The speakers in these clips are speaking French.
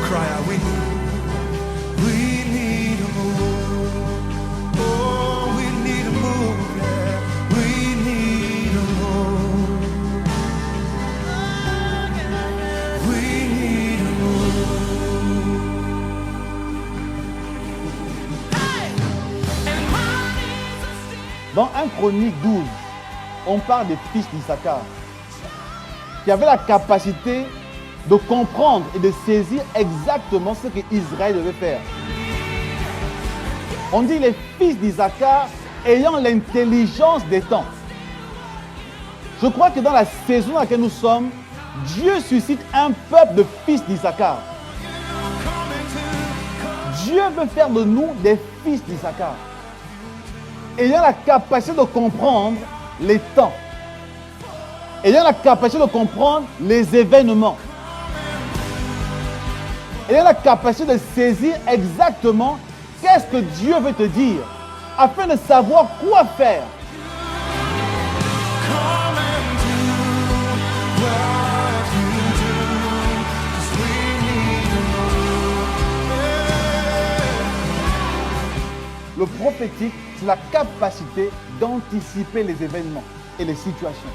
cry out, we need a move. Oh, we need a move, yeah. We need a move. We need a move. Dans 1 Chronique 12, on parle des fils d'Issachar qui avaient la capacité de comprendre et de saisir exactement ce qu'Israël devait faire. On dit les fils d'Issachar ayant l'intelligence des temps. Je crois que dans la saison dans laquelle nous sommes, Dieu suscite un peuple de fils d'Issachar. Dieu veut faire de nous des fils d'Issachar, ayant la capacité de comprendre les temps, ayant la capacité de comprendre les événements, ayant la capacité de saisir exactement qu'est-ce que Dieu veut te dire, afin de savoir quoi faire. Le prophétique, c'est la capacité d'anticiper les événements et les situations.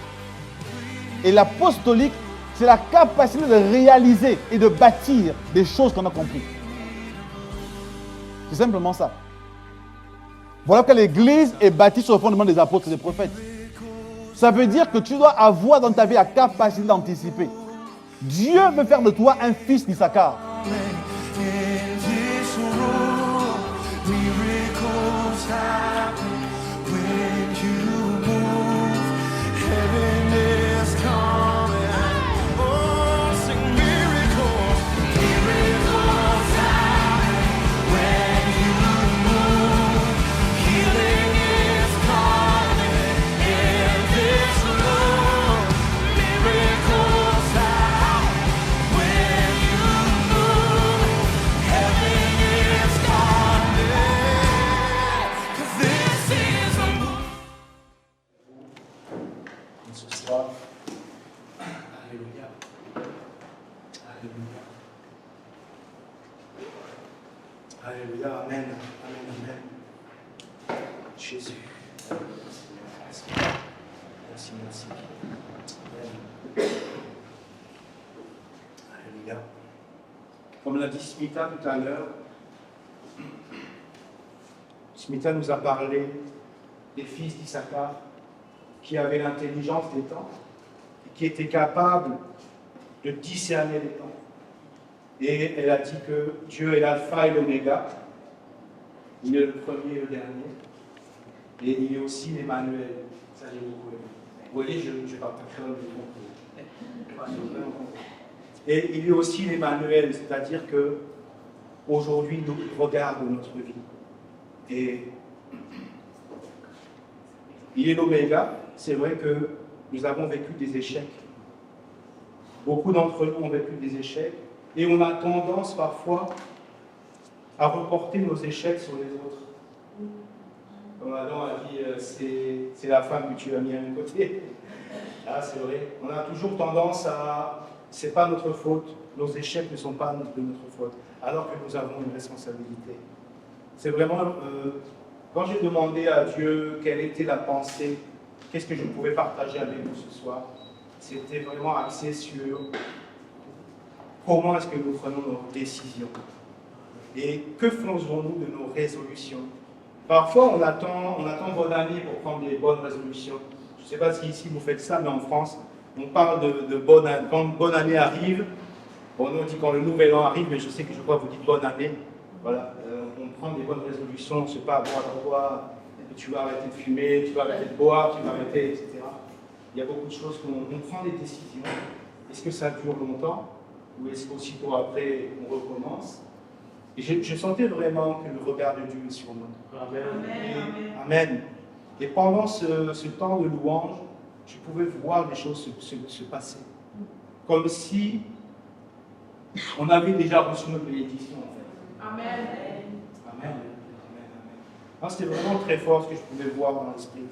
Et l'apostolique, c'est la capacité de réaliser et de bâtir des choses qu'on a comprises. C'est simplement ça. Voilà que l'Église est bâtie sur le fondement des apôtres et des prophètes. Ça veut dire que tu dois avoir dans ta vie la capacité d'anticiper. Dieu veut faire de toi un fils d'Issachar. Alléluia, amen, amen, amen. Jésus. Merci, merci, merci. Amen. Alléluia. Comme l'a dit Smita tout à l'heure, Smita nous a parlé des fils d'Issachar qui avaient l'intelligence des temps et qui étaient capables de discerner les temps. Et elle a dit que Dieu est l'alpha et l'oméga. Il est le premier et le dernier. Et il est aussi l'Emmanuel. Ça, j'ai beaucoup aimé. Vous voyez, je ne vais pas faire le mot. Et il est aussi l'Emmanuel, c'est-à-dire que aujourd'hui, nous regardons notre vie. Et il est l'oméga. C'est vrai que nous avons vécu des échecs. Beaucoup d'entre nous ont vécu des échecs. Et on a tendance parfois à reporter nos échecs sur les autres. Comme Adam a dit, c'est la femme que tu as mis à un côté. Ah, c'est vrai. On a toujours tendance à, c'est pas notre faute, nos échecs ne sont pas de notre faute, alors que nous avons une responsabilité. C'est vraiment, quand j'ai demandé à Dieu quelle était la pensée, qu'est-ce que je pouvais partager avec vous ce soir, c'était vraiment axé sur comment est-ce que nous prenons nos décisions et que faisons-nous de nos résolutions. Parfois, on attend bonne année pour prendre des bonnes résolutions. Je ne sais pas si ici vous faites ça, mais en France, on parle de bonne année. Quand bonne année arrive, bon, nous on dit quand le nouvel an arrive, mais je sais que je crois que vous dites bonne année. Voilà, on prend des bonnes résolutions, on ne sait pas à boire, tu vas arrêter de fumer, tu vas arrêter de boire, tu vas arrêter, etc. Il y a beaucoup de choses qu'on prend des décisions. Est-ce que ça dure longtemps ou est-ce qu'aussitôt après on recommence? Et je sentais vraiment que le regard de Dieu est sur nous. Amen. Amen. Et pendant ce temps de louange, je pouvais voir les choses se passer. Comme si on avait déjà reçu notre bénédiction, en fait. Amen. Amen. Ah, c'était vraiment très fort ce que je pouvais voir dans l'esprit.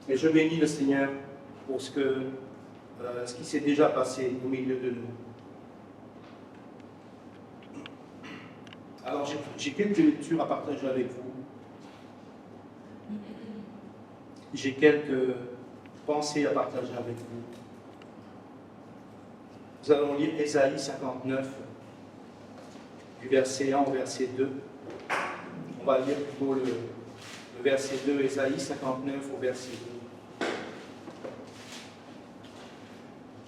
Et je bénis le Seigneur pour ce qui s'est déjà passé au milieu de nous. Alors j'ai quelques lectures à partager avec vous. J'ai quelques pensées à partager avec vous. Nous allons lire Ésaïe 59, du verset 1 au verset 2. On va lire plutôt le verset 2, Ésaïe 59 au verset 2.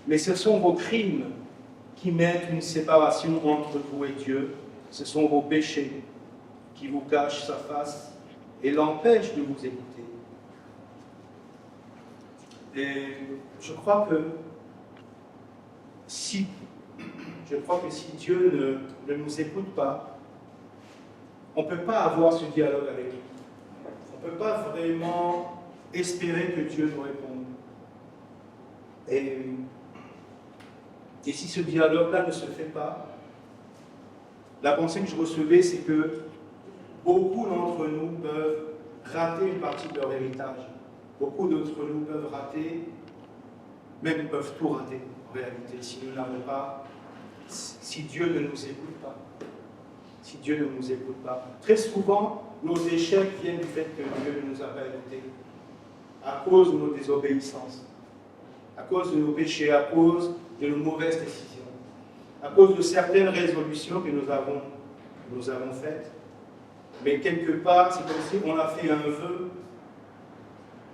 Mais ce sont vos crimes qui mettent une séparation entre vous et Dieu. Ce sont vos péchés qui vous cachent sa face et l'empêchent de vous écouter. Et je crois que si Dieu ne nous écoute pas, on ne peut pas avoir ce dialogue avec lui. On ne peut pas vraiment espérer que Dieu nous réponde. Et si ce dialogue-là ne se fait pas, la pensée que je recevais, c'est que beaucoup d'entre nous peuvent rater une partie de leur héritage. Beaucoup d'entre nous peuvent rater, même peuvent tout rater en réalité, si nous n'avons pas, si Dieu ne nous écoute pas. Si Dieu ne nous écoute pas. Très souvent, nos échecs viennent du fait que Dieu ne nous a pas écoutés, à cause de nos désobéissances, à cause de nos péchés, à cause de nos mauvaises décisions, à cause de certaines résolutions que nous avons faites. Mais quelque part, c'est comme si on a fait un vœu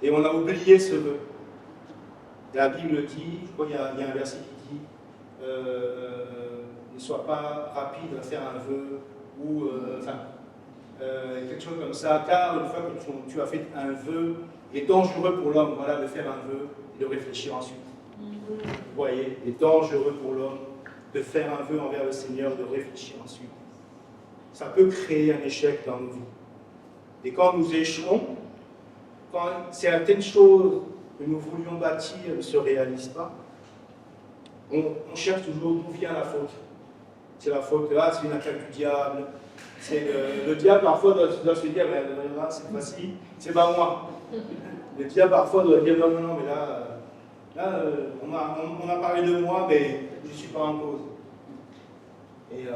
et on a oublié ce vœu. La Bible dit, je crois qu'il y a un verset qui dit ne sois pas rapide à faire un vœu ou quelque chose comme ça, car une fois que tu as fait un vœu, il est dangereux pour l'homme, voilà, de faire un vœu et de réfléchir ensuite. Vous voyez, il est dangereux pour l'homme de faire un vœu envers le Seigneur, de réfléchir ensuite. Ça peut créer un échec dans nos vies. Et quand nous échouons, quand certaines choses que nous voulions bâtir ne se réalisent pas, on cherche toujours d'où vient la faute. C'est la faute, c'est une attaque du diable. Le diable parfois doit se dire, là, cette fois-ci, c'est pas moi. Le diable parfois doit dire, non, mais là on a parlé de moi, mais je ne suis pas en cause. Et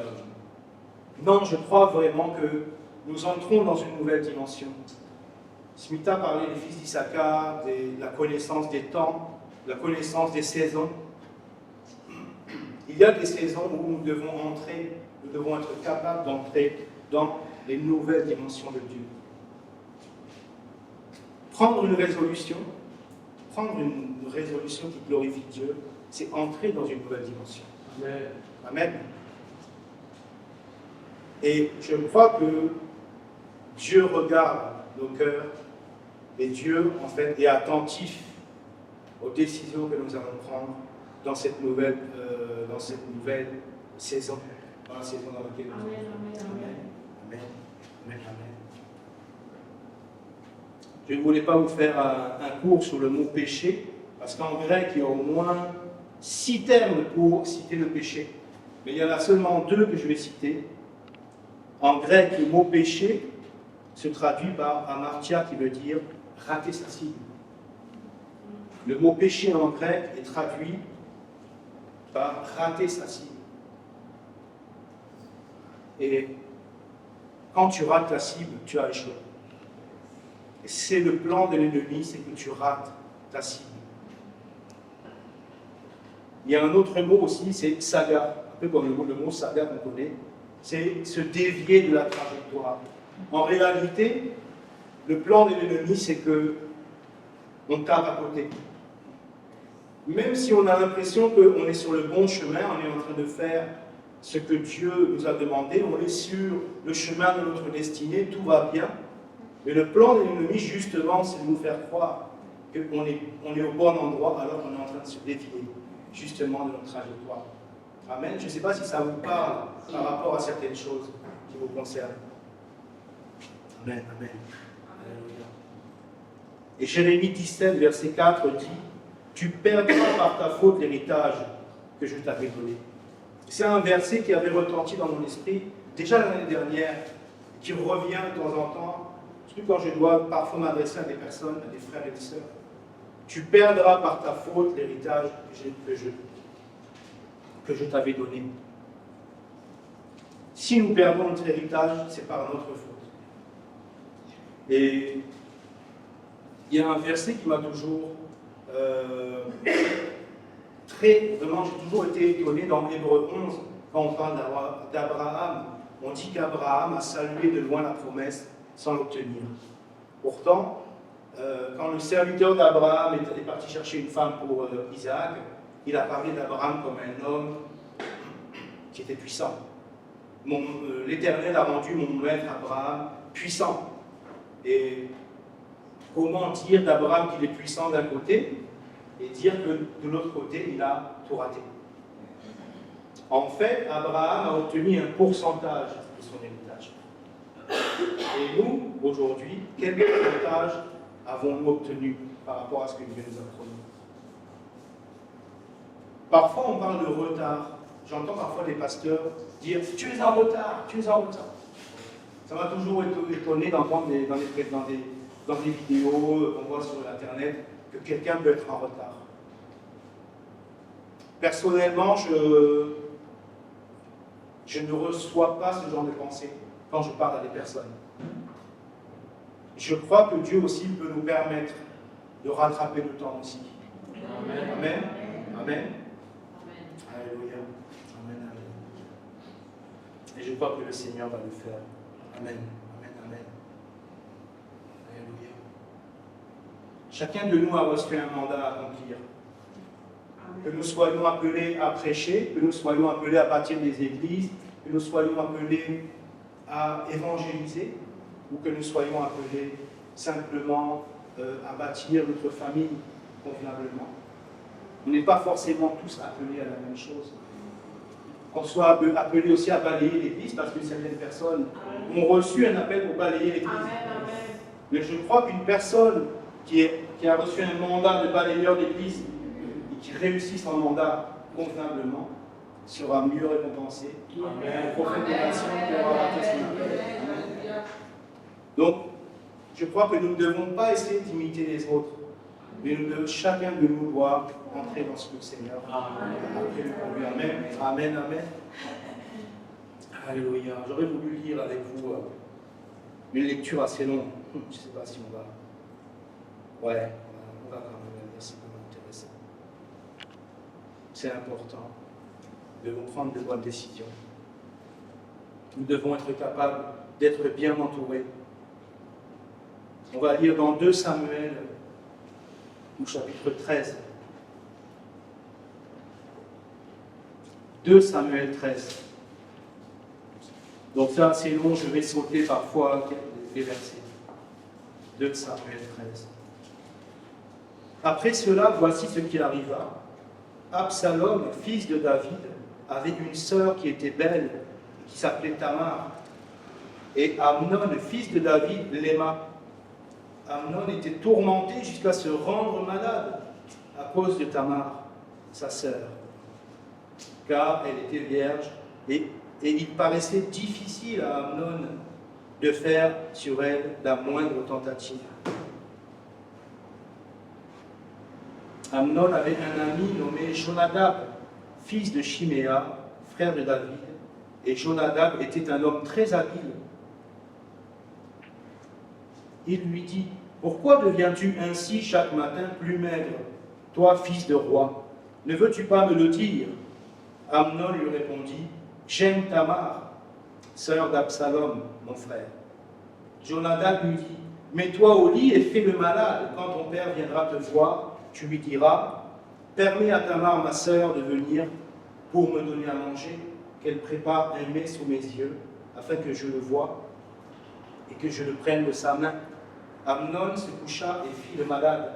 non, je crois vraiment que nous entrons dans une nouvelle dimension. Smita parlait des fils d'Issachar, de la connaissance des temps, de la connaissance des saisons. Il y a des saisons où nous devons entrer, nous devons être capables d'entrer dans les nouvelles dimensions de Dieu. Prendre une résolution qui glorifie Dieu, c'est entrer dans une nouvelle dimension. Amen. Amen. Et je crois que Dieu regarde nos cœurs et Dieu, en fait, est attentif aux décisions que nous allons prendre dans cette nouvelle saison, dans la saison dans laquelle nous sommes. Amen. Je ne voulais pas vous faire un cours sur le mot péché, parce qu'en grec, il y a au moins 6 termes pour citer le péché. Mais il y en a seulement 2 que je vais citer. En grec, le mot péché se traduit par amartia, qui veut dire rater sa cible. Le mot péché en grec est traduit par rater sa cible. Et quand tu rates ta cible, tu as échoué. Et c'est le plan de l'ennemi, c'est que tu rates ta cible. Il y a un autre mot aussi, c'est saga, un peu comme le mot saga qu'on connaît, c'est se dévier de la trajectoire. En réalité, le plan de l'ennemi, c'est que on tape à côté. Même si on a l'impression qu'on est sur le bon chemin, on est en train de faire ce que Dieu nous a demandé, on est sur le chemin de notre destinée, tout va bien. Mais le plan de l'ennemi, justement, c'est de nous faire croire qu'on est au bon endroit alors qu'on est en train de se dévier, justement, de notre trajectoire. Amen. Je ne sais pas si ça vous parle par rapport à certaines choses qui vous concernent. Amen. Et Jérémie 17, verset 4 dit « Tu perdras par ta faute l'héritage que je t'avais donné. » C'est un verset qui avait retenti dans mon esprit déjà l'année dernière, qui revient de temps en temps, surtout quand je dois parfois m'adresser à des personnes, à des frères et des sœurs. Tu perdras par ta faute l'héritage que je t'avais donné. Si nous perdons notre héritage, c'est par notre faute. Et il y a un verset qui m'a toujours vraiment, j'ai toujours été étonné dans Hébreux 11, quand on parle d'Abraham. On dit qu'Abraham a salué de loin la promesse sans l'obtenir. Pourtant, quand le serviteur d'Abraham est parti chercher une femme pour Isaac, il a parlé d'Abraham comme un homme qui était puissant. L'Éternel a rendu mon maître Abraham puissant. Et comment dire d'Abraham qu'il est puissant d'un côté et dire que de l'autre côté, il a tout raté? En fait, Abraham a obtenu un pourcentage de son héritage. Et nous, aujourd'hui, quel pourcentage avons-nous obtenu par rapport à ce que Dieu nous a promis? Parfois, on parle de retard. J'entends parfois des pasteurs dire « Tu es en retard, tu es en retard ». Ça m'a toujours étonné d'entendre dans des vidéos qu'on voit sur Internet que quelqu'un peut être en retard. Personnellement, je ne reçois pas ce genre de pensée quand je parle à des personnes. Je crois que Dieu aussi peut nous permettre de rattraper le temps aussi. Amen. Amen. Amen. Alléluia. Amen. Amen. Et je crois que le Seigneur va le faire. Amen. Amen. Amen. Alléluia. Chacun de nous a reçu un mandat à accomplir. Que nous soyons appelés à prêcher, que nous soyons appelés à bâtir des églises, que nous soyons appelés à évangéliser, ou que nous soyons appelés simplement à bâtir notre famille convenablement. On n'est pas forcément tous appelés à la même chose. Qu'on soit appelés aussi à balayer l'église, parce que certaines personnes ont reçu un appel pour balayer l'église. Mais je crois qu'une personne qui a reçu un mandat de balayeur d'église et qui réussit son mandat convenablement sera mieux récompensé. Le prophète de nation qui aura raté son appel. Donc, je crois que nous ne devons pas essayer d'imiter les autres, mais chacun de nous doit entrer dans ce que le Seigneur a prévu pour lui. Amen. Amen. Amen. Alléluia. J'aurais voulu lire avec vous une lecture assez longue. Je ne sais pas si on va. Ouais, on va quand même. C'est vraiment intéressant. C'est important. Nous devons prendre de bonnes décisions. Nous devons être capables d'être bien entourés. On va lire dans 2 Samuel, au chapitre 13. 2 Samuel 13. Donc ça, c'est long, je vais sauter parfois les versets. 2 Samuel 13. Après cela, voici ce qui arriva. Absalom, fils de David, avait une sœur qui était belle, qui s'appelait Tamar. Et Amnon, fils de David, l'aima. Amnon était tourmenté jusqu'à se rendre malade à cause de Tamar, sa sœur, car elle était vierge et il paraissait difficile à Amnon de faire sur elle la moindre tentative. Amnon avait un ami nommé Jonadab, fils de Chiméa, frère de David, et Jonadab était un homme très habile. Il lui dit: « Pourquoi deviens-tu ainsi chaque matin plus maigre, toi, fils de roi? Ne veux-tu pas me le dire ?» Amnon lui répondit: « J'aime Tamar, sœur d'Absalom, mon frère. » Jonadab lui dit: « Mets-toi au lit et fais le malade. Quand ton père viendra te voir, tu lui diras: Permets à Tamar, ma sœur, de venir pour me donner à manger, qu'elle prépare un mets sous mes yeux, afin que je le voie et que je le prenne de sa main. » Amnon se coucha et fit le malade.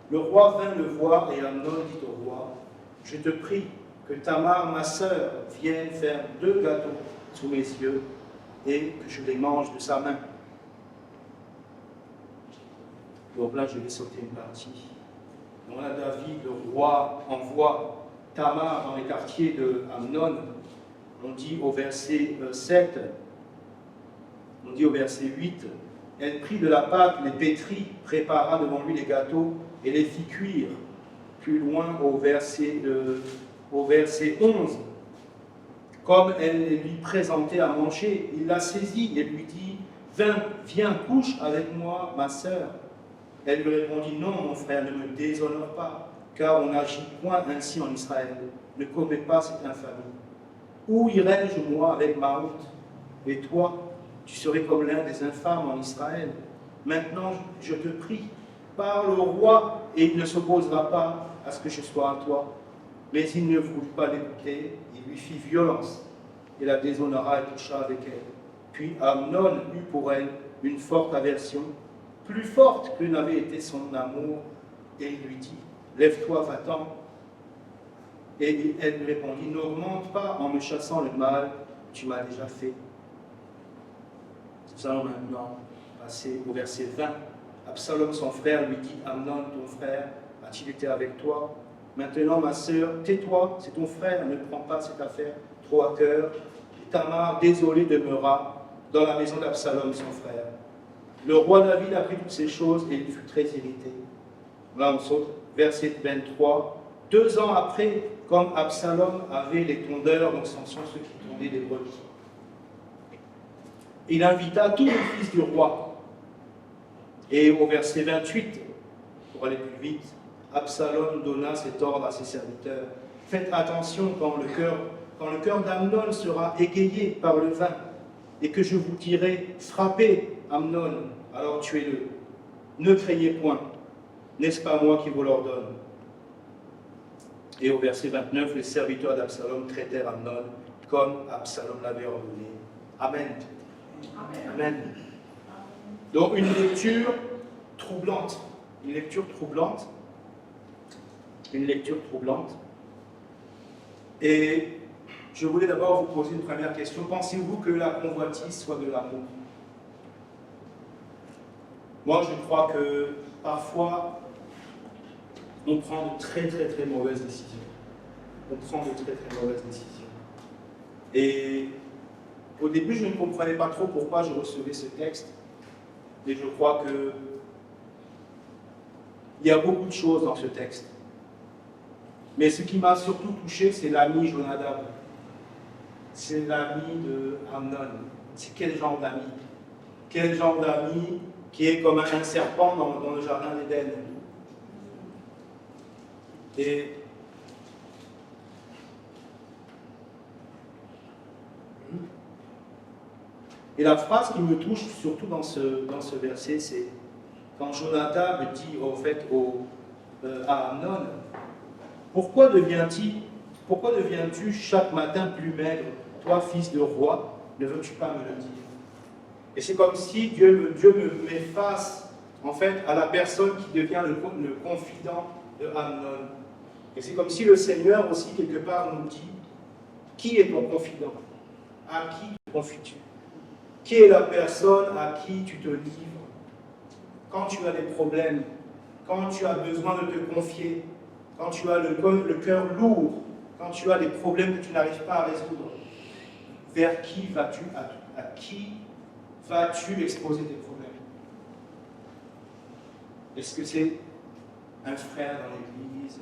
Le roi vint le voir et Amnon dit au roi: « Je te prie que Tamar, ma sœur, vienne faire 2 gâteaux sous mes yeux et que je les mange de sa main. » Donc là, je vais sauter une partie. Donc là, David, le roi, envoie Tamar dans les quartiers de Amnon. On dit au verset 7, on dit au verset 8, elle prit de la pâte, les pétrit, prépara devant lui les gâteaux et les fit cuire. Plus loin, au verset 11, comme elle lui présentait à manger. Il la saisit et lui dit, viens, couche avec moi, ma sœur. Elle lui répondit, non, mon frère, ne me déshonore pas, car on n'agit point ainsi en Israël. Ne commets pas cette infamie. Où irai-je, moi, avec ma honte? Et toi, tu serais comme l'un des infâmes en Israël. Maintenant, je te prie, parle au roi, et il ne s'opposera pas à ce que je sois à toi. Mais il ne voulut pas l'écouter, il lui fit violence, et la déshonora et coucha avec elle. Puis Amnon eut pour elle une forte aversion, plus forte que n'avait été son amour, et il lui dit, lève-toi, va-t'en. Et elle lui répondit, n'augmente pas en me chassant le mal, tu m'as déjà fait. Nous allons maintenant passer au verset 20. Absalom, son frère, lui dit, Amnon, ton frère, a-t-il été avec toi? Maintenant, ma sœur, tais-toi, c'est ton frère, ne prends pas cette affaire trop à cœur. Et Tamar, désolée, demeura dans la maison d'Absalom, son frère. Le roi David apprit toutes ces choses et il fut très irrité. Là, on saute, verset 23. 2 ans après, comme Absalom avait les tondeurs, donc ce sont ceux qui tondaient des brebis, il invita tous les fils du roi. Et au verset 28, pour aller plus vite, Absalom donna cet ordre à ses serviteurs. Faites attention quand le cœur d'Amnon sera égayé par le vin, et que je vous dirai, frappez Amnon, alors tuez-le. Ne craignez point, n'est-ce pas moi qui vous l'ordonne? Et au verset 29, les serviteurs d'Absalom traitèrent Amnon comme Absalom l'avait ordonné. Amen. Amen. Donc une lecture troublante. Une lecture troublante. Une lecture troublante. Et je voulais d'abord vous poser une première question. Pensez-vous que la convoitise soit de l'amour? Moi, je crois que parfois, on prend de très mauvaises décisions. On prend de très mauvaises décisions. Et au début, je ne comprenais pas trop pourquoi je recevais ce texte. Et je crois que il y a beaucoup de choses dans ce texte. Mais ce qui m'a surtout touché, c'est l'ami Jonadab. C'est l'ami de Amnon. C'est quel genre d'ami? Quel genre d'ami qui est comme un serpent dans le jardin d'Éden? Et la phrase qui me touche surtout dans ce verset, c'est quand Jonadab dit à Amnon, pourquoi deviens-tu chaque matin plus maigre, toi fils de roi, ne veux-tu pas me le dire? Et c'est comme si Dieu me met face en fait à la personne qui devient le confident de Amnon. Et c'est comme si le Seigneur aussi quelque part nous dit, qui est ton confident? À qui te confies-tu? Qui est la personne à qui tu te livres quand tu as des problèmes, quand tu as besoin de te confier, quand tu as le cœur lourd, quand tu as des problèmes que tu n'arrives pas à résoudre? Vers qui vas-tu, à qui vas-tu exposer tes problèmes? Est-ce que c'est un frère dans l'église,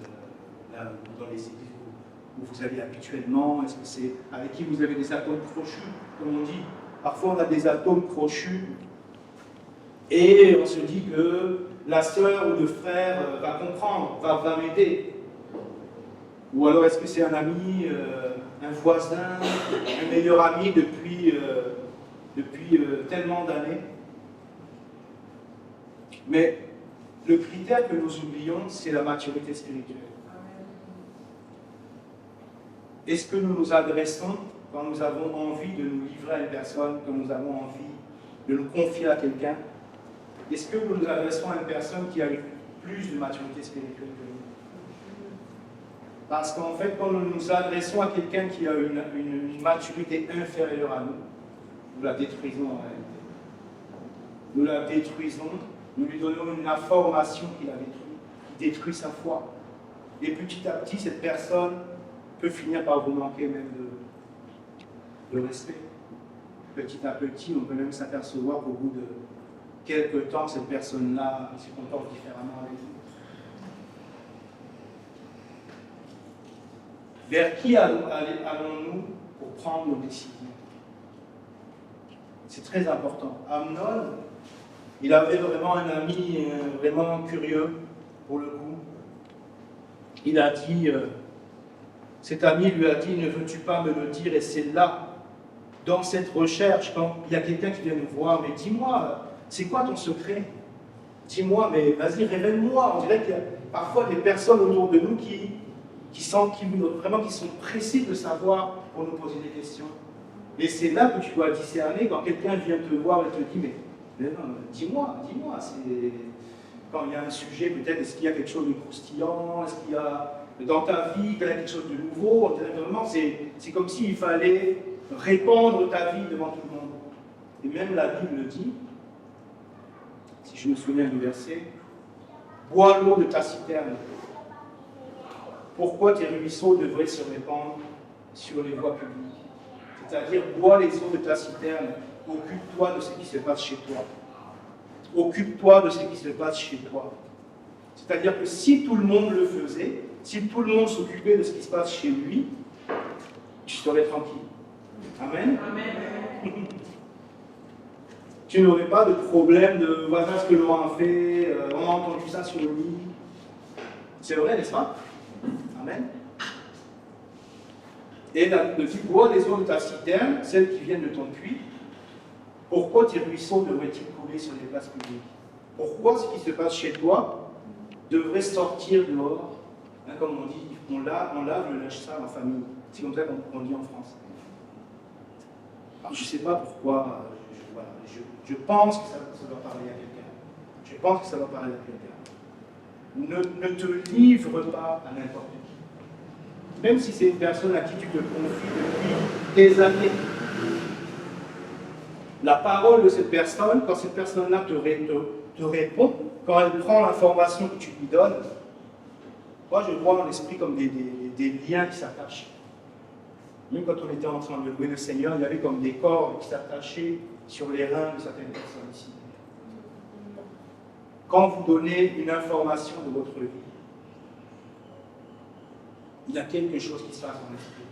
dans les églises où vous allez habituellement? Est-ce que c'est avec qui vous avez des atomes crochus, comme on dit? Parfois, on a des atomes crochus et on se dit que la sœur ou le frère va comprendre, va m'aider. Ou alors, est-ce que c'est un ami, un voisin, un meilleur ami depuis tellement d'années? Mais le critère que nous oublions, c'est la maturité spirituelle. Est-ce que nous nous adressons quand nous avons envie de nous livrer à une personne, quand nous avons envie de nous confier à quelqu'un? Est-ce que nous nous adressons à une personne qui a plus de maturité spirituelle que nous? Parce qu'en fait, quand nous nous adressons à quelqu'un qui a une maturité inférieure à nous, nous la détruisons en réalité. Nous la détruisons, nous lui donnons une information qui la détruit, qui détruit sa foi. Et petit à petit, cette personne peut finir par vous manquer même de respect. Petit à petit, on peut même s'apercevoir qu'au bout de quelques temps, cette personne-là se comporte différemment avec vous. Vers qui allons-nous pour prendre nos décisions. C'est très important. Amnon, il avait vraiment un ami vraiment curieux, pour le coup. Il a dit, cet ami lui a dit, ne veux-tu pas me le dire? Et c'est là, dans cette recherche, quand il y a quelqu'un qui vient nous voir, mais dis-moi, c'est quoi ton secret? Dis-moi, mais vas-y, révèle-moi. On dirait qu'il y a parfois des personnes autour de nous qui sont pressées de savoir pour nous poser des questions. Et c'est là que tu dois discerner quand quelqu'un vient te voir et te dit, mais non, dis-moi, quand il y a un sujet, peut-être, est-ce qu'il y a quelque chose de croustillant, est-ce qu'il y a dans ta vie, qu'il y a quelque chose de nouveau, vraiment, c'est comme s'il fallait répandre ta vie devant tout le monde. Et même la Bible le dit, si je me souviens du verset, bois l'eau de ta citerne. Pourquoi tes ruisseaux devraient se répandre sur les voies publiques? C'est-à-dire, bois les eaux de ta citerne, occupe-toi de ce qui se passe chez toi. Occupe-toi de ce qui se passe chez toi. C'est-à-dire que si tout le monde le faisait, si tout le monde s'occupait de ce qui se passe chez lui, tu serais tranquille. Amen. Amen. Tu n'aurais pas de problème de voilà ce que l'on a fait, on a entendu ça sur le lit. C'est vrai, n'est-ce pas? Amen. Et le dit, bois les eaux de ta citerne, celles qui viennent de ton puits. Pourquoi tes ruisseaux devraient-ils couler sur les places publiques? Pourquoi ce qui se passe chez toi devrait sortir dehors? Hein, comme on dit, on lave le linge sale en famille. C'est comme ça qu'on dit en France. Alors, je ne sais pas pourquoi, je pense que ça doit parler à quelqu'un. Je pense que ça doit parler à quelqu'un. Ne te livre pas à n'importe qui. Même si c'est une personne à qui tu te confies depuis des années. La parole de cette personne, quand cette personne-là te répond, quand elle prend l'information que tu lui donnes, moi je vois dans l'esprit comme des liens qui s'attachent. Même quand on était en train de louer le Seigneur, il y avait comme des cordes qui s'attachaient sur les reins de certaines personnes ici. Quand vous donnez une information de votre vie, il y a quelque chose qui se passe dans l'esprit.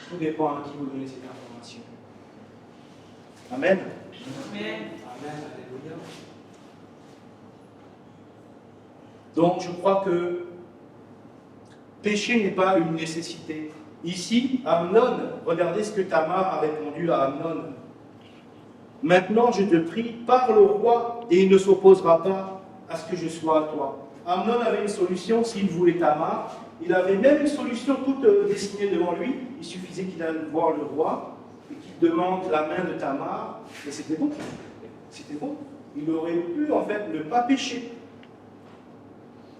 Tout dépend à qui vous donnez cette information. Amen. Amen. Amen. Alléluia. Donc, je crois que pécher n'est pas une nécessité. Ici, Amnon, regardez ce que Tamar a répondu à Amnon. Maintenant, je te prie, parle au roi et il ne s'opposera pas à ce que je sois à toi. Amnon avait une solution s'il voulait Tamar. Il avait même une solution toute dessinée devant lui. Il suffisait qu'il aille voir le roi et qu'il demande la main de Tamar. Et c'était bon. C'était bon. Il aurait pu, en fait, ne pas pécher.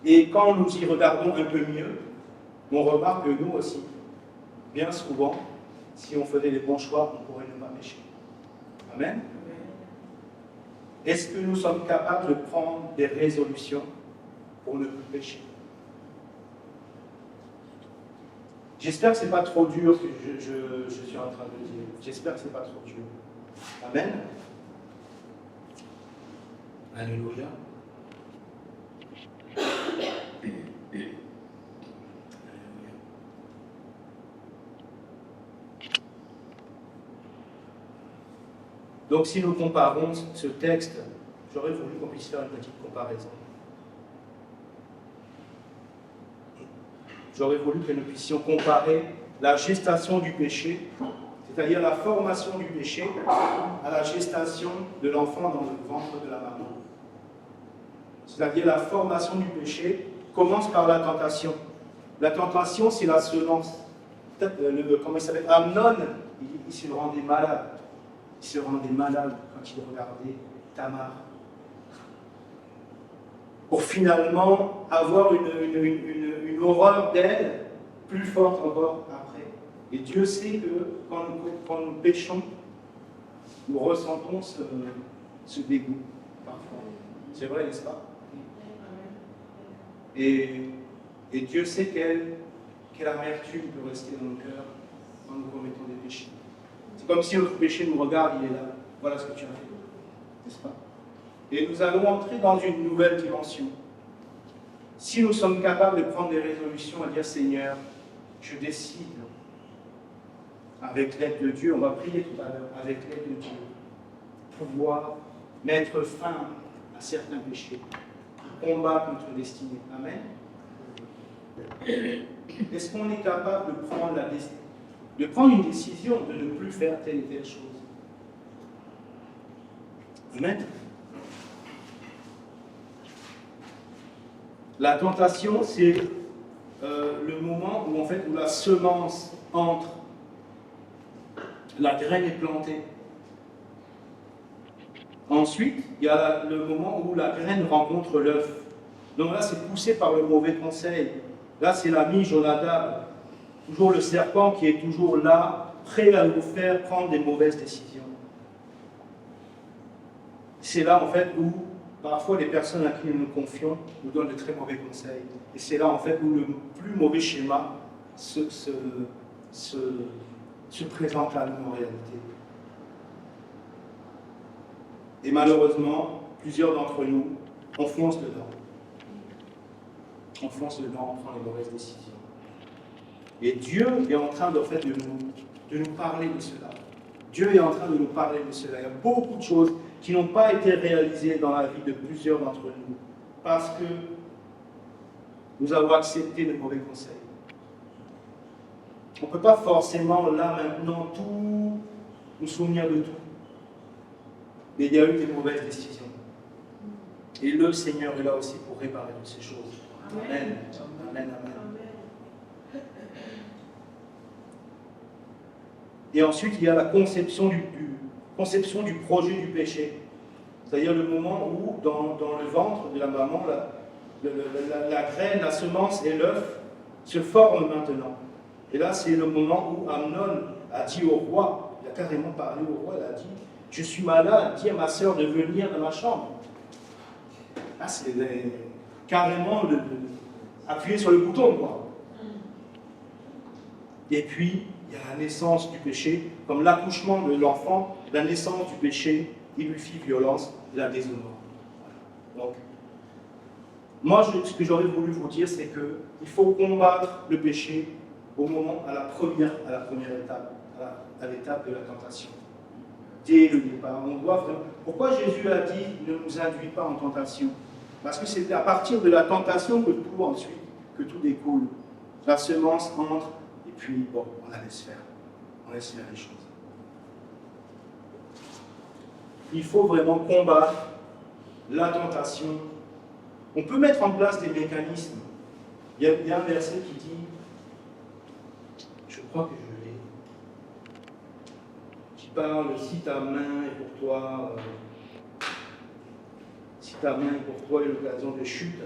Et quand nous y regardons un peu mieux, on remarque que nous aussi, bien souvent, si on faisait les bons choix, on pourrait ne pas pécher. Amen. Est-ce que nous sommes capables de prendre des résolutions pour ne plus pécher? J'espère que ce n'est pas trop dur ce que je suis en train de dire. J'espère que ce n'est pas trop dur. Amen. Alléluia. Donc si nous comparons ce texte, j'aurais voulu qu'on puisse faire une petite comparaison. J'aurais voulu que nous puissions comparer la gestation du péché, c'est-à-dire la formation du péché, à la gestation de l'enfant dans le ventre de la maman. C'est-à-dire la formation du péché commence par la tentation. La tentation, c'est la semence. Comment il s'appelle? Amnon, il se rendait malade. Il se rendait malade quand il regardait Tamar. Pour finalement avoir une horreur d'elle plus forte encore après. Et Dieu sait que quand nous péchons, nous ressentons ce dégoût parfois. C'est vrai, n'est-ce pas? Et Dieu sait quelle amertume peut rester dans nos cœurs quand nous commettons des péchés. C'est comme si notre péché nous regarde, il est là. Voilà ce que tu as fait. N'est-ce pas? Et nous allons entrer dans une nouvelle dimension. Si nous sommes capables de prendre des résolutions à dire Seigneur, je décide avec l'aide de Dieu, on va prier tout à l'heure, avec l'aide de Dieu, pouvoir mettre fin à certains péchés, combattre notre destinée. Amen. Est-ce qu'on est capable de prendre une décision de ne plus faire telle et telle chose? Amen. La tentation, c'est le moment où, en fait, où la semence entre, la graine est plantée. Ensuite, il y a le moment où la graine rencontre l'œuf. Donc là, c'est poussé par le mauvais conseil. Là, c'est l'ami Jonadab, toujours le serpent qui est toujours là, prêt à nous faire prendre des mauvaises décisions. C'est là, en fait, où parfois les personnes à qui nous nous confions nous donnent de très mauvais conseils. Et c'est là, en fait, où le plus mauvais schéma se présente à nous en réalité. Et malheureusement, plusieurs d'entre nous, on fonce dedans. On fonce dedans, on prend les mauvaises décisions. Et Dieu est en train de nous parler de cela. Dieu est en train de nous parler de cela. Il y a beaucoup de choses qui n'ont pas été réalisées dans la vie de plusieurs d'entre nous parce que nous avons accepté de mauvais conseils. On ne peut pas forcément, là, maintenant, tout nous souvenir de tout. Mais il y a eu des mauvaises décisions. Et le Seigneur est là aussi pour réparer toutes ces choses. Amen. Amen. Amen. Et ensuite, il y a la conception du projet du péché. C'est-à-dire le moment où, dans le ventre de la maman, la graine, la semence et l'œuf se forment maintenant. Et là, c'est le moment où Amnon a dit au roi, il a carrément parlé au roi, il a dit, je suis malade, dis à ma sœur de venir dans ma chambre. Là, c'est carrément appuyer sur le bouton, quoi. Et puis, il y a la naissance du péché, comme l'accouchement de l'enfant, la naissance du péché, il lui fit violence, il la déshonore. Donc, moi, ce que j'aurais voulu vous dire, c'est qu'il faut combattre le péché à la première étape, à l'étape de la tentation. Dès le départ, on doit vraiment... Pourquoi Jésus a dit ne nous induis pas en tentation? Parce que c'est à partir de la tentation que tout découle. La semence entre, et puis, bon, on la laisse faire. On laisse faire les choses. Il faut vraiment combattre la tentation. On peut mettre en place des mécanismes. Il y a un verset qui dit, je crois que je l'ai, qui parle, si ta main est pour toi, est l'occasion de chute.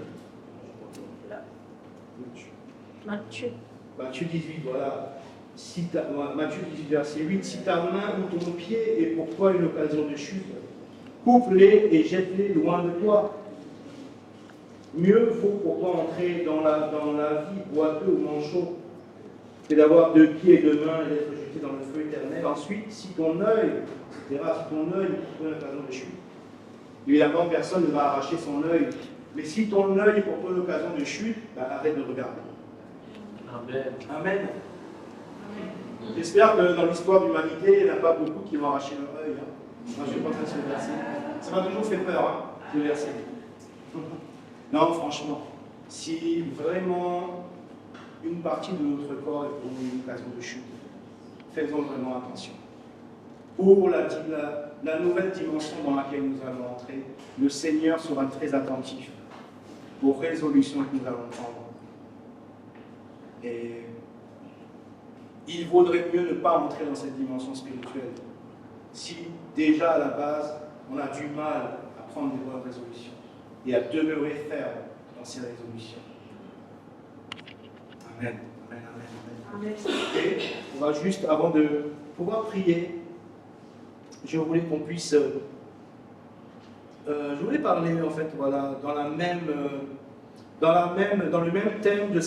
Matthieu 18, voilà. Matthieu 18, verset 8, si ta main ou ton pied est pour toi une occasion de chute, coupe-les et jette-les loin de toi. Mieux vaut pour toi entrer dans la vie boiteux ou manchot que d'avoir 2 pieds et 2 mains et d'être jeté dans le feu éternel. Ensuite, si ton œil est pour toi une occasion de chute, évidemment, personne ne va arracher son œil. Mais si ton œil est pour toi une occasion de chute, arrête de regarder. Amen. Amen. J'espère que dans l'histoire de l'humanité, il n'y en a pas beaucoup qui vont arracher leur œil. Moi, je vais pas faire ce verset. Ça m'a toujours fait peur, ce verset. Non, franchement, si vraiment une partie de notre corps est pour une occasion de chute, faisons vraiment attention. Pour la nouvelle dimension dans laquelle nous allons entrer, le Seigneur sera très attentif aux résolutions que nous allons prendre. Et il vaudrait mieux ne pas entrer dans cette dimension spirituelle si déjà à la base on a du mal à prendre des bonnes résolutions et à demeurer ferme dans ces résolutions. Amen. Amen, amen, amen. Et on va juste, avant de pouvoir prier, je voulais qu'on puisse... je voulais parler en fait, voilà, dans le même thème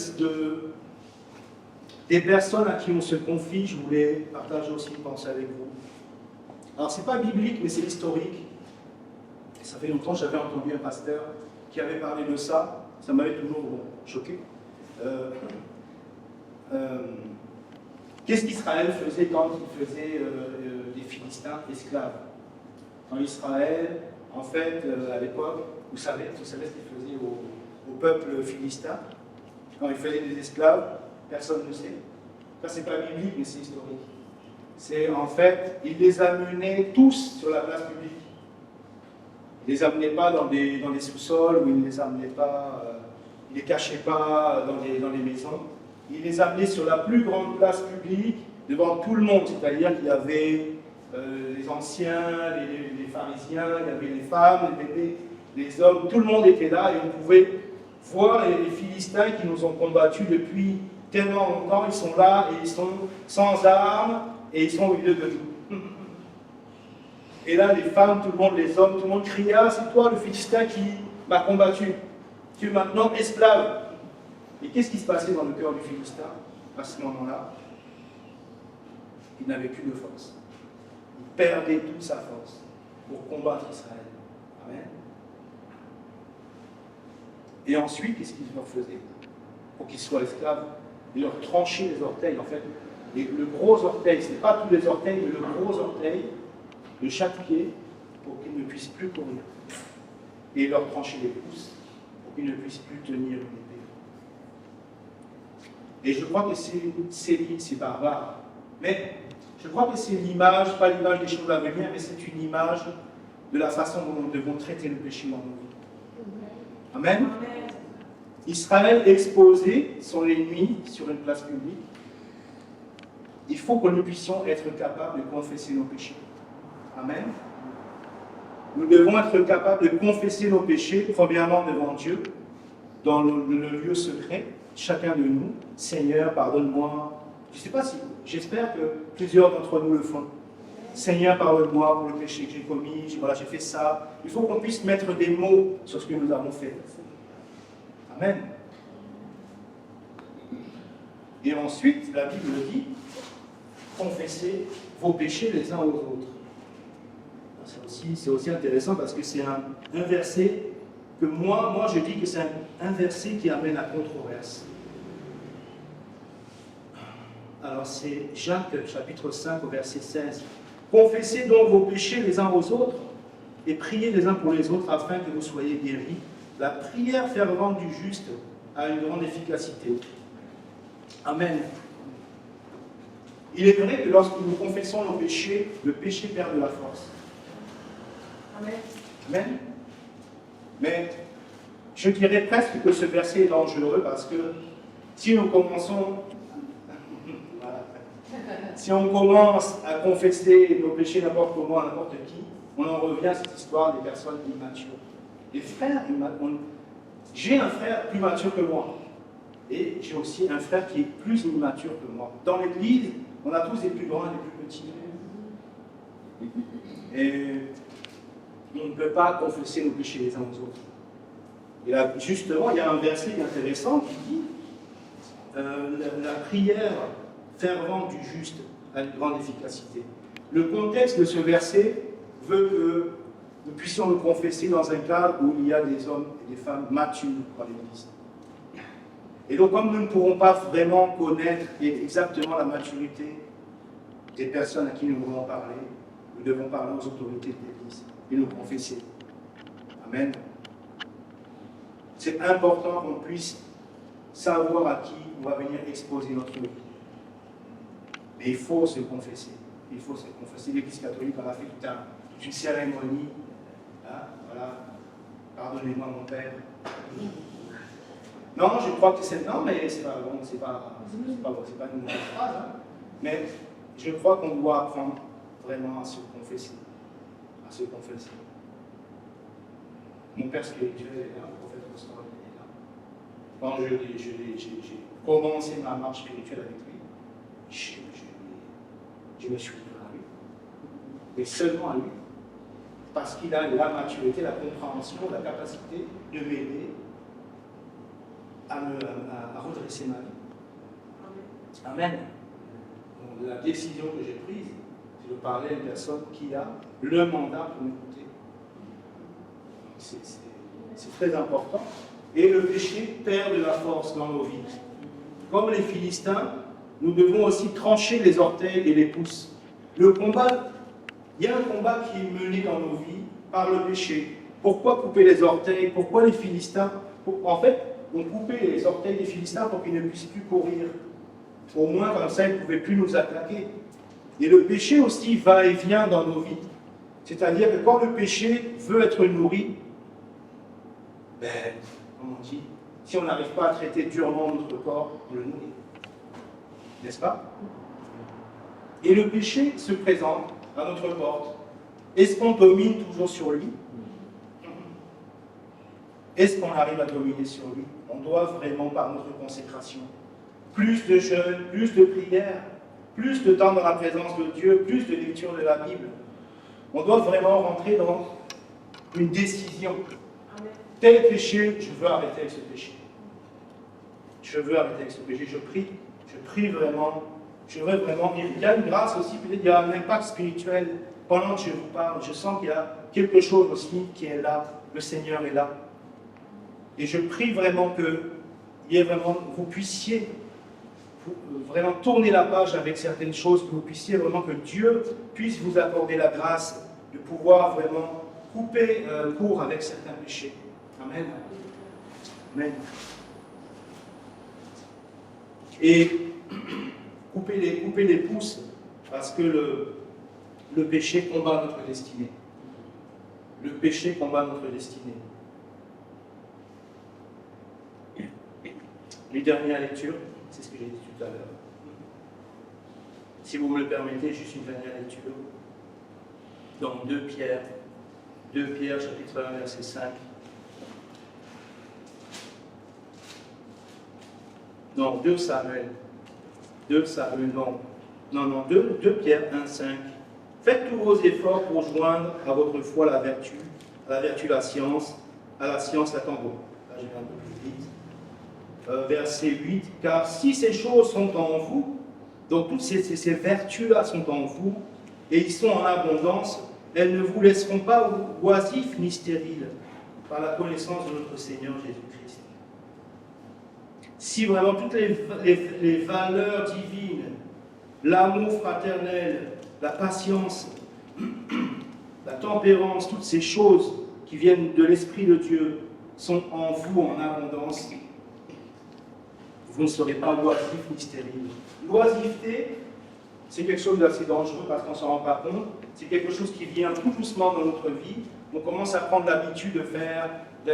des personnes à qui on se confie. Je voulais partager aussi une pensée avec vous. Alors c'est pas biblique, mais c'est historique. Et ça fait longtemps que j'avais entendu un pasteur qui avait parlé de ça. Ça m'avait toujours choqué. Qu'est-ce qu'Israël faisait quand il faisait des Philistins esclaves? Quand Israël, en fait, à l'époque, vous savez ce qu'il faisait au peuple philistin? Quand il faisait des esclaves, personne ne sait. Ça, c'est pas biblique, mais c'est historique. C'est en fait, il les amenait tous sur la place publique. Il ne les amenait pas dans des sous-sols, ou il ne les amenait pas, il ne les cachait pas dans les maisons. Il les amenait sur la plus grande place publique, devant tout le monde. C'est-à-dire qu'il y avait les anciens, les pharisiens, il y avait les femmes, les bébés, les hommes, tout le monde était là et on pouvait voir les Philistins qui nous ont combattus depuis tellement longtemps. Ils sont là et ils sont sans armes et ils sont au milieu de nous. Et là, les femmes, tout le monde, les hommes, tout le monde criait: ah, c'est toi le Philistin qui m'a combattu. Tu es maintenant esclave. Et qu'est-ce qui se passait dans le cœur du Philistin à ce moment-là? Il n'avait plus de force. Il perdait toute sa force pour combattre Israël. Amen. Et ensuite, qu'est-ce qu'il leur faisait pour qu'ils soient esclaves? Il leur tranchait les orteils. En fait, le gros orteil, ce n'est pas tous les orteils, mais le gros orteil de chaque pied pour qu'ils ne puissent plus courir. Et il leur tranchait les pouces pour qu'ils ne puissent plus tenir une épée. Et je crois que c'est barbare. Mais je crois que c'est l'image, pas l'image des choses à venir, mais c'est une image de la façon dont nous devons traiter le péché dans nos vies. Amen. Israël exposé, son ennemi, sur une place publique. Il faut que nous puissions être capables de confesser nos péchés. Amen. Nous devons être capables de confesser nos péchés, premièrement devant Dieu, dans le lieu secret, chacun de nous. Seigneur, pardonne-moi. Je ne sais pas si, j'espère que plusieurs d'entre nous le font. Seigneur, pardonne-moi pour le péché que j'ai commis, voilà, j'ai fait ça. Il faut qu'on puisse mettre des mots sur ce que nous avons fait. Amen. Et ensuite, la Bible dit, confessez vos péchés les uns aux autres. C'est aussi intéressant parce que c'est un verset que moi je dis que c'est un verset qui amène à controverse. Alors c'est Jacques chapitre 5 au verset 16. Confessez donc vos péchés les uns aux autres et priez les uns pour les autres afin que vous soyez guéris. La prière fervente du juste a une grande efficacité. Amen. Il est vrai que lorsque nous confessons nos péchés, le péché perd de la force. Amen. Amen. Mais je dirais presque que ce verset est dangereux parce que si nous commençons, si on commence à confesser nos péchés n'importe comment, n'importe qui, on en revient à cette histoire des personnes immatures. Les frères, j'ai un frère plus mature que moi. Et j'ai aussi un frère qui est plus immature que moi. Dans l'église, on a tous des plus grands et des plus petits. Et on ne peut pas confesser nos péchés les uns aux autres. Et là, justement, il y a un verset intéressant qui dit la prière fervente du juste a une grande efficacité. Le contexte de ce verset veut que nous puissions nous confesser dans un cadre où il y a des hommes et des femmes matures dans l'Église. Et donc, comme nous ne pourrons pas vraiment connaître exactement la maturité des personnes à qui nous voulons parler, nous devons parler aux autorités de l'Église et nous confesser. Amen. C'est important qu'on puisse savoir à qui on va venir exposer notre vie. Mais il faut se confesser. Il faut se confesser. L'Église catholique a fait toute une cérémonie. Hein, voilà. Pardonnez-moi, mon père. Non, je crois que c'est. Non, mais c'est pas bon, c'est pas une nouvelle phrase. Hein. Mais je crois qu'on doit apprendre vraiment à se confesser. À se confesser. Mon père spirituel est là, le prophète Rostov est là. Quand j'ai commencé ma marche spirituelle avec lui, je me suis livré à lui. Et seulement à lui. Parce qu'il a la maturité, la compréhension, la capacité de m'aider à redresser ma vie. Amen. Donc, la décision que j'ai prise, c'est de parler à une personne qui a le mandat pour m'écouter. C'est très important. Et le péché perd de la force dans nos vies. Comme les Philistins, nous devons aussi trancher les orteils et les pouces. Le combat, il y a un combat qui est mené dans nos vies par le péché. Pourquoi couper les orteils? Pourquoi les Philistins? En fait, on coupait les orteils des Philistins pour qu'ils ne puissent plus courir. Au moins, comme ça, ils ne pouvaient plus nous attaquer. Et le péché aussi va et vient dans nos vies. C'est-à-dire que quand le péché veut être nourri, ben, comme on dit, si on n'arrive pas à traiter durement notre corps, on le nourrit. N'est-ce pas? Et le péché se présente à notre porte. Est-ce qu'on domine toujours sur lui? Est-ce qu'on arrive à dominer sur lui? On doit vraiment, par notre consécration, plus de jeûne, plus de prière, plus de temps dans la présence de Dieu, plus de lecture de la Bible. On doit vraiment rentrer dans une décision. Tel péché, je veux arrêter avec ce péché. Je veux arrêter avec ce péché. Je prie vraiment. Je veux vraiment. Il y a une grâce aussi, peut-être il y a un impact spirituel. Pendant que je vous parle, je sens qu'il y a quelque chose aussi qui est là. Le Seigneur est là. Et je prie vraiment que vous puissiez vraiment tourner la page avec certaines choses, que vous puissiez vraiment, que Dieu puisse vous accorder la grâce de pouvoir vraiment couper court avec certains péchés. Amen. Amen. Et couper les pouces, parce que le péché combat notre destinée. Le péché combat notre destinée. Les dernières lectures, c'est ce que j'ai dit tout à l'heure. Si vous me le permettez, juste une dernière lecture. Dans 2 Pierre, chapitre 1, verset 5. Non, 2 Samuel, non, 2 Pierre 1, 5. Faites tous vos efforts pour joindre à votre foi la vertu, à la vertu la science, à la science la tambour. Là, je vais un peu plus vite. Verset 8, car si ces choses sont en vous, donc toutes ces vertus-là sont en vous, et ils sont en abondance, elles ne vous laisseront pas oisifs ni stériles par la connaissance de notre Seigneur Jésus-Christ. Si vraiment toutes les valeurs divines, l'amour fraternel, la patience, la tempérance, toutes ces choses qui viennent de l'Esprit de Dieu sont en vous en abondance, vous ne serez pas oisif ni stérile. L'oisiveté, c'est quelque chose d'assez dangereux parce qu'on ne s'en rend pas compte. C'est quelque chose qui vient tout doucement dans notre vie. On commence à prendre l'habitude de faire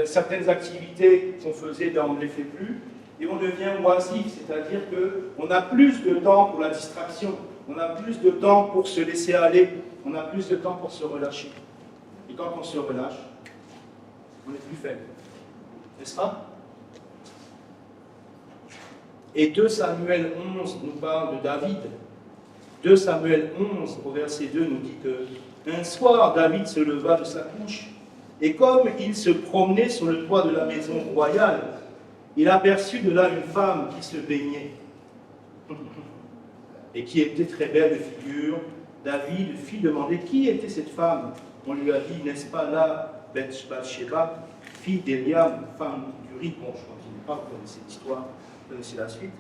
certaines activités qu'on faisait, ben on ne les fait plus. Et on devient oisif, c'est-à-dire qu'on a plus de temps pour la distraction. On a plus de temps pour se laisser aller. On a plus de temps pour se relâcher. Et quand on se relâche, on est plus faible. N'est-ce pas? Et 2 Samuel 11 nous parle de David. 2 Samuel 11, au verset 2, nous dit que un soir, David se leva de sa couche, et comme il se promenait sur le toit de la maison royale, il aperçut de là une femme qui se baignait, et qui était très belle de figure. David fit demander qui était cette femme. On lui a dit, n'est-ce pas là, Bathsheba, fille d'Eliam, femme d'Uri. Bon, je ne continue pas, vous connaissez l'histoire. Vous connaissez la suite.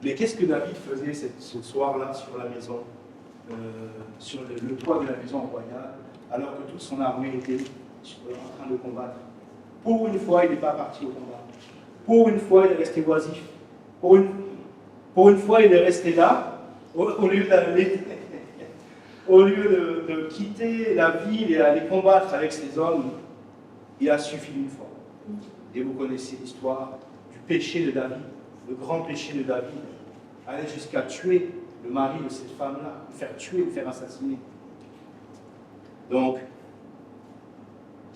Mais qu'est-ce que David faisait ce soir-là sur la maison, sur le toit de la maison royale, alors que toute son armée était en train de combattre? Pour une fois, il n'est pas parti au combat. Pour une fois, il est resté oisif. Pour une fois, il est resté là, au lieu de quitter la ville et aller combattre avec ses hommes. Il a suffi d'une fois. Et vous connaissez l'histoire du péché de David, le grand péché de David, aller jusqu'à tuer le mari de cette femme-là, le faire tuer, le faire assassiner. Donc,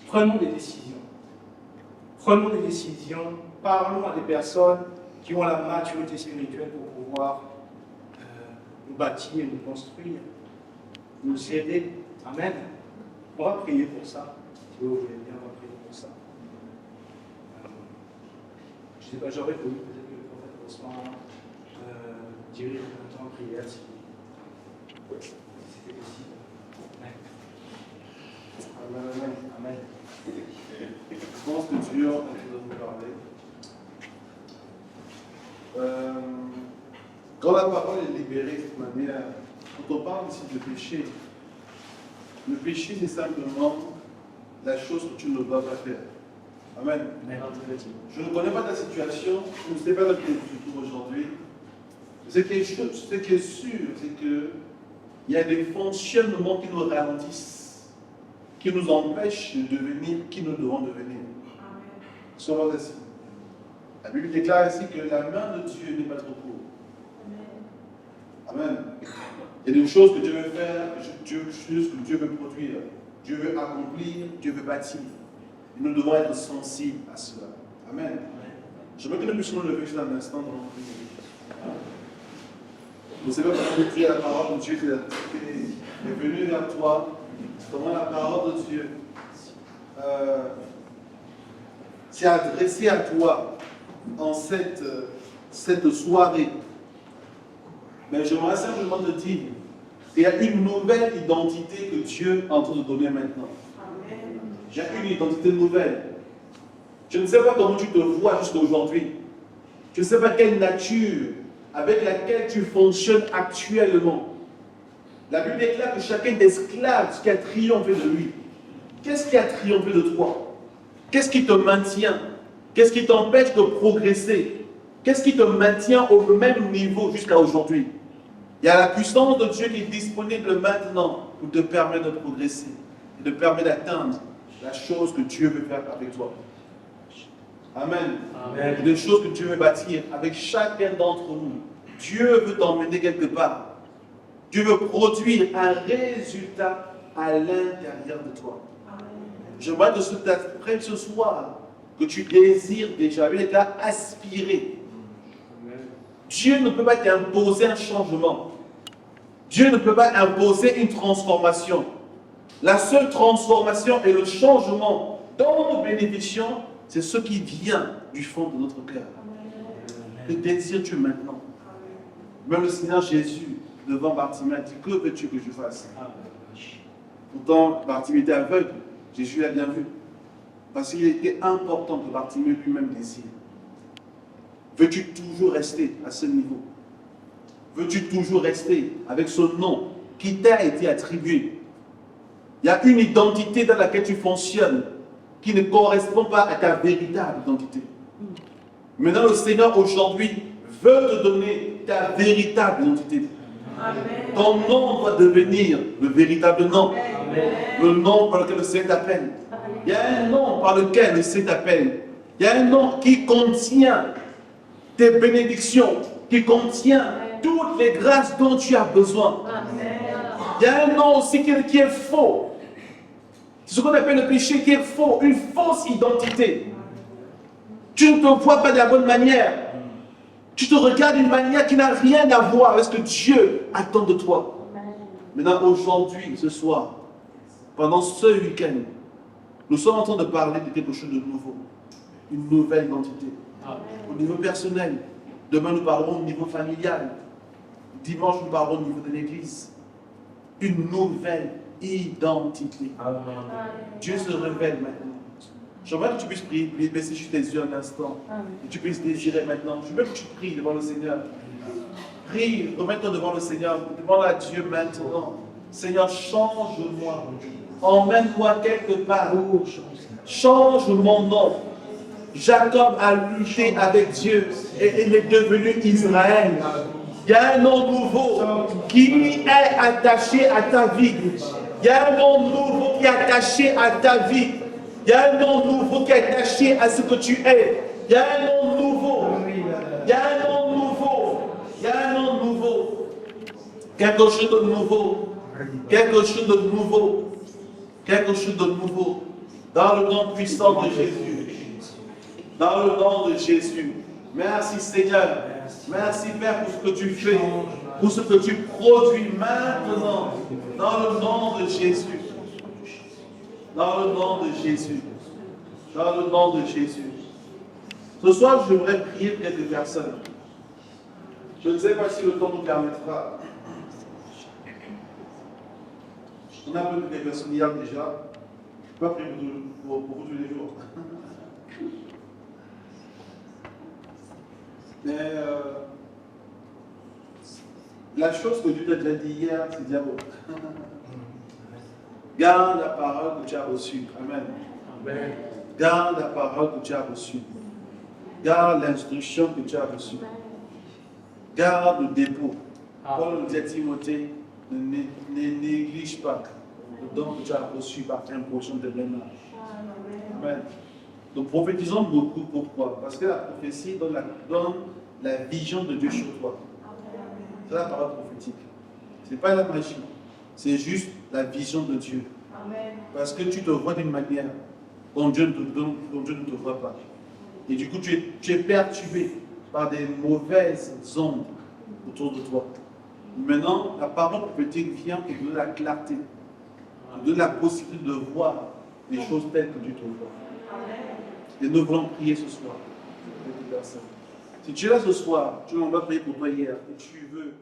prenons des décisions. Prenons des décisions, parlons à des personnes qui ont la maturité spirituelle pour pouvoir nous bâtir, nous construire, nous aider. Amen. On va prier pour ça, si vous voulez bien, on va prier pour ça. Je ne sais pas, j'aurais voulu peut-être que le prophète Osman dirige un temps de prière si c'était possible. Amen. Amen. Je pense que Dieu va vous parler. Quand la parole est libérée de cette manière, quand on parle ici de péché, le péché c'est simplement la chose que tu ne dois pas faire. Amen. Je ne connais pas ta situation, je ne sais pas dans quel tu te trouves aujourd'hui. Ce qui est sûr, c'est qu'il y a des fonctionnements qui nous ralentissent, qui nous empêchent de devenir qui nous devons devenir. Soyons ainsi. La Bible déclare ici que la main de Dieu n'est pas trop courte. Amen. Il y a des choses que Dieu veut faire, des choses que Dieu veut produire, Dieu veut accomplir, Dieu veut bâtir. Et nous devons être sensibles à cela. Amen. Je veux que nous puissions nous lever juste un instant dans notre vie. Vous savez comment prier la parole de Dieu qui est venue vers toi, comment la parole de Dieu s'est adressée à toi en cette soirée. Mais j'aimerais simplement te dire qu'il y a une nouvelle identité que Dieu est en train de donner maintenant. J'ai une identité nouvelle. Je ne sais pas comment tu te vois jusqu'à aujourd'hui. Je ne sais pas quelle nature avec laquelle tu fonctionnes actuellement. La Bible déclare que chacun est esclave qui a triomphé de lui. Qu'est-ce qui a triomphé de toi? Qu'est-ce qui te maintient? Qu'est-ce qui t'empêche de progresser? Qu'est-ce qui te maintient au même niveau jusqu'à aujourd'hui? Il y a la puissance de Dieu qui est disponible maintenant pour te permettre de progresser et de permettre d'atteindre la chose que Dieu veut faire avec toi. Amen. Amen. Et des choses que Dieu veut bâtir avec chacun d'entre nous. Dieu veut t'emmener quelque part. Dieu veut produire un résultat à l'intérieur de toi. J'aimerais que après ce soir, que tu désires déjà, avec aspirer. Dieu ne peut pas t'imposer un changement. Dieu ne peut pas imposer une transformation. La seule transformation et le changement dont nous bénéficions, c'est ce qui vient du fond de notre cœur. Que désires-tu maintenant? Même le Seigneur Jésus, devant Bartimée, a dit, que veux-tu que je fasse? Pourtant, Bartimée était aveugle. Jésus l'a bien vu. Parce qu'il était important que Bartimée lui-même désire. Veux-tu toujours rester à ce niveau? Veux-tu toujours rester avec ce nom qui t'a été attribué? Il y a une identité dans laquelle tu fonctionnes qui ne correspond pas à ta véritable identité. Maintenant, le Seigneur aujourd'hui veut te donner ta véritable identité. Amen. Ton nom doit devenir le véritable nom. Amen. Le nom par lequel le Seigneur t'appelle. Il y a un nom par lequel le Seigneur t'appelle. Il y a un nom qui contient tes bénédictions, qui contient toutes les grâces dont tu as besoin. Il y a un nom aussi qui est faux. C'est ce qu'on appelle le péché qui est faux, une fausse identité. Tu ne te vois pas de la bonne manière. Tu te regardes d'une manière qui n'a rien à voir avec ce que Dieu attend de toi. Maintenant, aujourd'hui, ce soir, pendant ce week-end, nous sommes en train de parler de quelque chose de nouveau. Une nouvelle identité. Au niveau personnel. Demain, nous parlerons au niveau familial. Dimanche, nous parlerons au niveau de l'église. Une nouvelle identité. Amen. Dieu se révèle maintenant. J'aimerais que tu puisses prier, baisser juste tes yeux un instant. Et tu puisses désirer maintenant. Je veux que tu pries devant le Seigneur. Prie, remets-toi devant le Seigneur. Demande à Dieu maintenant. Seigneur, change-moi. Emmène-moi quelque part. Change mon nom. Jacob a lutté avec Dieu et il est devenu Israël. Il y a un nom nouveau qui est attaché à ta vie. Il y a un nom nouveau qui est attaché à ta vie. Il y a un nom nouveau qui est attaché à ce que tu es. Il y a un nom nouveau. Il y a un nom nouveau. Il y a un nom nouveau. Quelque chose de nouveau. Quelque chose de nouveau. Quelque chose de nouveau. Dans le nom puissant de Jésus. Dans le nom de Jésus. Merci Seigneur. Merci Père pour ce que tu fais. Pour ce que tu produis maintenant. Dans le nom de Jésus. Dans le nom de Jésus. Dans le nom de Jésus. Ce soir, je voudrais prier pour quelques personnes. Je ne sais pas si le temps nous permettra. On a un peu des personnes hier déjà. Je ne peux pas prier pour vous tous les jours. Mais la chose que Dieu t'a déjà dit hier, c'est diable. Garde la parole que tu as reçue. Amen. Amen. Garde la parole que tu as reçue. Garde l'instruction que tu as reçue. Garde le dépôt. Paul nous dit à Timothée, ne néglige pas le don que tu as reçu par imposition de ménage. Amen. Donc prophétisons beaucoup. Pourquoi? Parce que la prophétie donne la vision de Dieu sur toi. C'est la parole prophétique. Ce n'est pas la magie. C'est juste la vision de Dieu. Parce que tu te vois d'une manière dont Dieu ne te voit pas. Et du coup, tu es perturbé par des mauvaises ondes autour de toi. Maintenant, la parole prophétique vient pour donner la clarté, pour donner la possibilité de voir les choses telles que Dieu te voit. Et nous voulons prier ce soir. Si tu es là ce soir, tu m'en vas prier pour toi hier, et tu veux